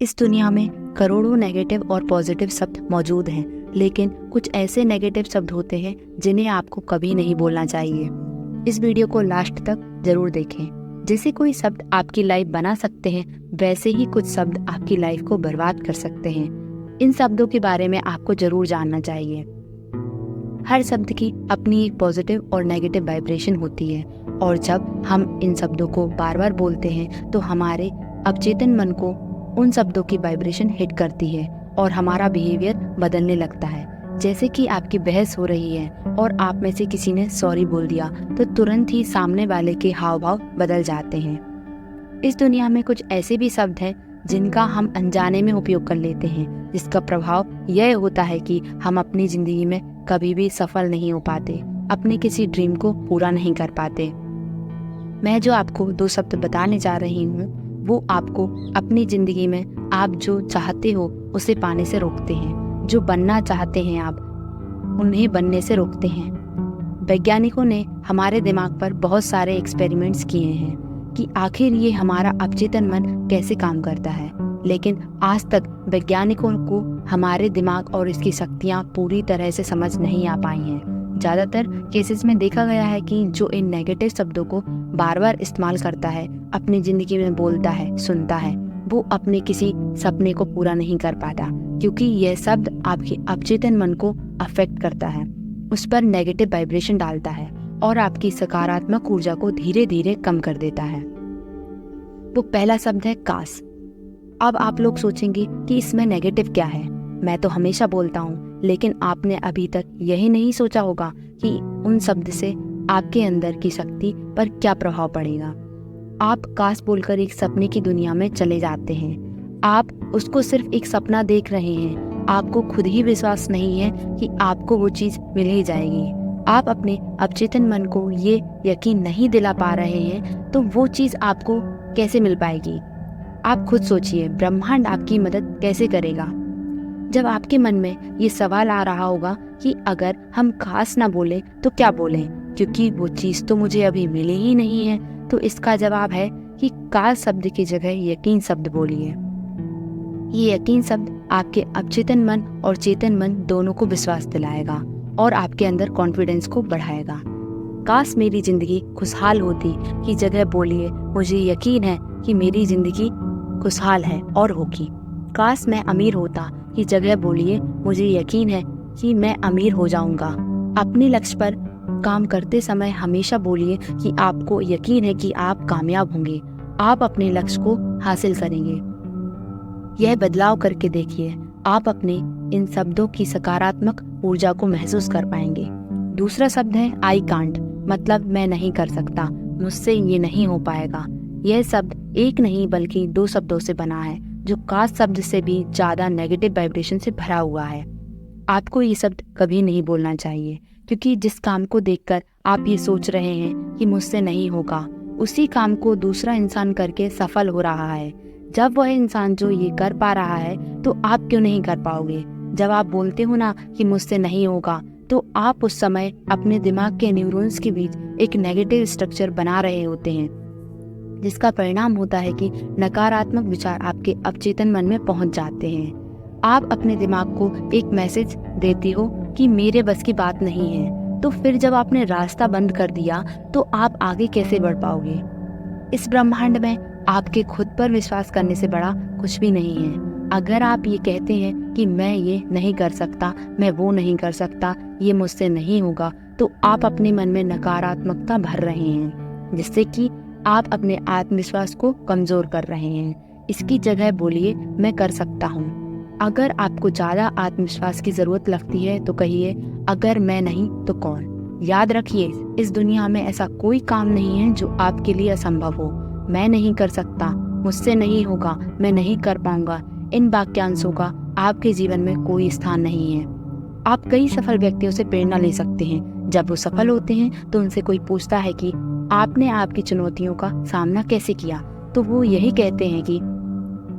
इस दुनिया में करोड़ों नेगेटिव और पॉजिटिव शब्द मौजूद हैं, लेकिन कुछ ऐसे नेगेटिव शब्द होते हैं जिन्हें आपको कभी नहीं बोलना चाहिए। इस वीडियो को लास्ट तक जरूर देखें। जैसे कोई शब्द आपकी लाइफ बना सकते हैं, वैसे ही कुछ शब्द आपकी लाइफ को बर्बाद कर सकते हैं। इन शब्दों के बारे में आपको जरूर जानना चाहिए। हर शब्द की अपनी एक पॉजिटिव और नेगेटिव वाइब्रेशन होती है, और जब हम इन शब्दों को बार बार बोलते हैं तो हमारे अवचेतन मन को उन शब्दों की वाइब्रेशन हिट करती है और हमारा बिहेवियर बदलने लगता है। जैसे कि आपकी बहस हो रही है और आप में से किसी ने सॉरी बोल दिया, तो तुरंत ही सामने वाले के हाव भाव बदल जाते हैं। इस दुनिया में कुछ ऐसे भी शब्द हैं जिनका हम अनजाने में उपयोग कर लेते हैं, जिसका प्रभाव यह होता है कि हम अपनी जिंदगी में कभी भी सफल नहीं हो पाते, अपने किसी ड्रीम को पूरा नहीं कर पाते। मैं जो आपको 2 शब्द बताने जा रही हूँ, वो आपको अपनी जिंदगी में आप जो चाहते हो उसे पाने से रोकते हैं, जो बनना चाहते हैं आप उन्हें बनने से रोकते हैं। वैज्ञानिकों ने हमारे दिमाग पर बहुत सारे एक्सपेरिमेंट्स किए हैं कि आखिर ये हमारा अवचेतन मन कैसे काम करता है, लेकिन आज तक वैज्ञानिकों को हमारे दिमाग और इसकी शक्तियाँ पूरी तरह से समझ नहीं आ पाई हैं। ज़्यादातर केसेस में देखा गया है कि जो इन नेगेटिव शब्दों को बार बार इस्तेमाल करता है, अपनी ज़िंदगी में बोलता है, सुनता है, वो अपने किसी सपने को पूरा नहीं कर पाता, क्योंकि यह शब्द आपके अवचेतन मन को अफेक्ट करता है, उस पर नेगेटिव वाइब्रेशन डालता है और आपकी सकारात्मक ऊर्जा को धीरे धीरे कम कर देता है। वो पहला शब्द है काश। अब आप लोग सोचेंगे कि इसमें नेगेटिव क्या है। मैं तो हमेशा बोलता हूँ, लेकिन आपने अभी तक यही नहीं सोचा होगा कि उन शब्द से आपके अंदर की शक्ति पर क्या प्रभाव पड़ेगा। आप काश बोलकर एक सपने की दुनिया में चले जाते हैं। आप उसको सिर्फ एक सपना देख रहे हैं। आपको खुद ही विश्वास नहीं है कि आपको वो चीज़ मिल ही जाएगी। आप अपने अवचेतन मन को ये यकीन नहीं दिला पा रहे हैं, तो वो चीज़ आपको कैसे मिल पाएगी। आप खुद सोचिए, ब्रह्मांड आपकी मदद कैसे करेगा। जब आपके मन में ये सवाल आ रहा होगा कि अगर हम काश ना बोलें तो क्या बोलें, क्योंकि वो चीज़ तो मुझे अभी मिली ही नहीं है, तो इसका जवाब है कि काश शब्द की जगह यकीन शब्द बोलिए। ये यकीन शब्द आपके अवचेतन मन और चेतन मन दोनों को विश्वास दिलाएगा और आपके अंदर कॉन्फिडेंस को बढ़ाएगा। काश मेरी जिंदगी खुशहाल होती की जगह बोलिए, मुझे यकीन है कि मेरी जिंदगी खुशहाल है और होगी। काश मैं अमीर होता की जगह बोलिए, मुझे यकीन है कि मैं अमीर हो जाऊंगा। अपने लक्ष्य पर काम करते समय हमेशा बोलिए कि आपको यकीन है कि आप कामयाब होंगे, आप अपने लक्ष्य को हासिल करेंगे। यह बदलाव करके देखिए, आप अपने इन शब्दों की सकारात्मक ऊर्जा को महसूस कर पाएंगे। दूसरा शब्द है आई कांट, मतलब मैं नहीं कर सकता, मुझसे ये नहीं हो पाएगा। यह शब्द एक नहीं बल्कि 2 शब्दों से बना है, जो काश शब्द से भी ज़्यादा नेगेटिव वाइब्रेशन से भरा हुआ है। आपको ये शब्द कभी नहीं बोलना चाहिए, क्योंकि जिस काम को देखकर आप ये सोच रहे हैं कि मुझसे नहीं होगा, उसी काम को दूसरा इंसान करके सफल हो रहा है। जब वह इंसान जो ये कर पा रहा है, तो आप क्यों नहीं कर पाओगे। जब आप बोलते हो ना कि मुझसे नहीं होगा, तो आप उस समय अपने दिमाग के न्यूरॉन्स के बीच एक नेगेटिव स्ट्रक्चर बना रहे होते हैं, जिसका परिणाम होता है कि नकारात्मक विचार आपके अवचेतन मन में पहुंच जाते हैं। आप अपने दिमाग को एक मैसेज देती हो कि मेरे बस की बात नहीं है, तो फिर जब आपने रास्ता बंद कर दिया, तो आप आगे कैसे बढ़ पाओगे। इस ब्रह्मांड में आपके खुद पर विश्वास करने से बड़ा कुछ भी नहीं है। अगर आप ये कहते हैं कि मैं ये नहीं कर सकता, मैं वो नहीं कर सकता, ये मुझसे नहीं होगा, तो आप अपने मन में नकारात्मकता भर रहे हैं, जिससे कि आप अपने आत्मविश्वास को कमजोर कर रहे हैं। इसकी जगह बोलिए, मैं कर सकता हूँ। अगर आपको ज़्यादा आत्मविश्वास की ज़रूरत लगती है तो कहिए, अगर मैं नहीं तो कौन। याद रखिए, इस दुनिया में ऐसा कोई काम नहीं है जो आपके लिए असंभव हो। मैं नहीं कर सकता, मुझसे नहीं होगा, मैं नहीं कर पाऊंगा, इन वाक्यांशों का आपके जीवन में कोई स्थान नहीं है। आप कई सफल व्यक्तियों से प्रेरणा ले सकते हैं। जब वो सफल होते हैं तो उनसे कोई पूछता है कि आपने आपकी चुनौतियों का सामना कैसे किया, तो वो यही कहते हैं कि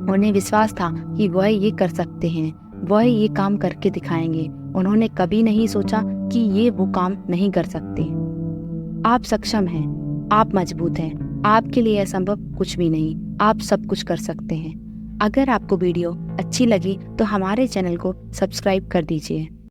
उन्हें विश्वास था कि वह ये कर सकते हैं, वह ये काम करके दिखाएंगे। उन्होंने कभी नहीं सोचा कि ये वो काम नहीं कर सकते। आप सक्षम हैं, आप मजबूत हैं, आपके लिए असंभव कुछ भी नहीं, आप सब कुछ कर सकते हैं। अगर आपको वीडियो अच्छी लगी तो हमारे चैनल को सब्सक्राइब कर दीजिए।